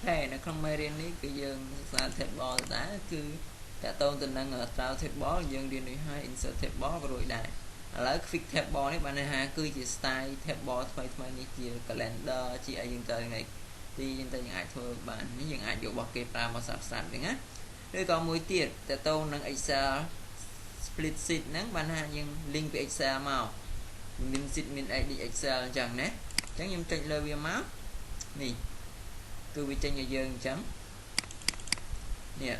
okay នៅក្នុងមេរៀននេះគឺយើងសិក្សា table ដែរគឺតើតើទៅនឹង draw table យើងរៀននេះហើយ insert table ក៏រួចដែរឥឡូវ quick table នេះបានន័យថាគឺជា style table ថ្មីនេះជា calendar ជាអីយើងទៅថ្ងៃទីយើងទៅយើងអាចធ្វើបាននេះយើងអាចយករបស់គេប្រើមកសាប់ស្រាប់ចឹងណាឬក៏មួយទៀតតើតើនឹង Excel split sheet ហ្នឹងបានថាយើង link ពី Excel មកមាន sheet មាន ID Excel អញ្ចឹងណាអញ្ចឹងខ្ញុំចុចលើវាមកនេះគឺវាចេញឲ្យយើងអញ្ចឹងនេះ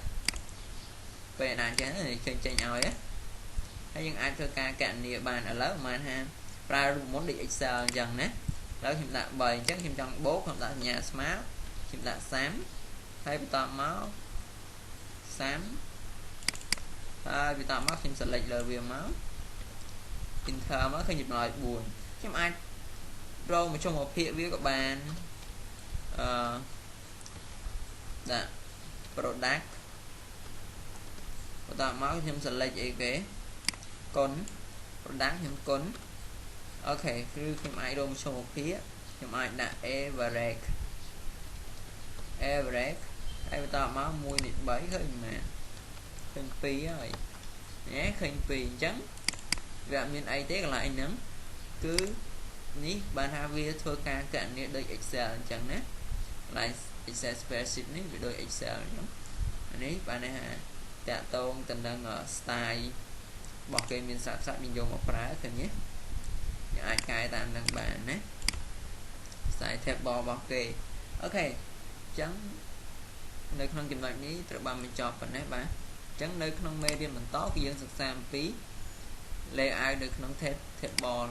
ពេលណាអញ្ចឹងចេញឲ្យហើយយើងអាចធ្វើការកណនាបានឥឡូវមិនថាប្រើរូបមន្តដូច Excel អញ្ចឹងណាឥឡូវខ្ញុំដាក់3អញ្ចឹងខ្ញុំចង់បូកខ្ញុំដាក់សញ្ញាស្មើខ្ញុំដាក់30ហើយបន្តមក30ហើយបន្តមកខ្ញុំ select លើវាមក enter មកឃើញចម្លើយ4ខ្ញុំអាចរកមកចុងមកភាគវាក៏បានដាក់ product បន្តមកខ្ញុំ select អីគេគុណ product ខ្ញុំគុណអូខេគឺខ្ញុំអាចរកមកចុងមកភាគខ្ញុំអាចដាក់ average ហើយបន្តមក1នេះ3ឃើញមែនឃើញ2ហើយណែឃើញ2អញ្ចឹងវាអត់មានអីទេកន្លែងហ្នឹងគឺនេះបានថាវាធ្វើការកណនាដូច Excel អញ្ចឹងណាកន្លែង Excel spreadsheet នេះវាដូច Excel អញ្ចឹងនេះបានថាតាក់ទងទៅនឹង style របស់គេមានសាប់យើងយកមកប្រើឃើញទេយើងអាចកែតាមនឹងបានណា style table របស់គេអូខេអញ្ចឹងនៅក្នុងចំណុចនេះត្រូវបានបញ្ចប់ប៉ុណ្ណេះបាទអញ្ចឹងនៅក្នុងមេរៀនបន្តគឺយើងសិក្សាអំពី layout នៅក្នុង table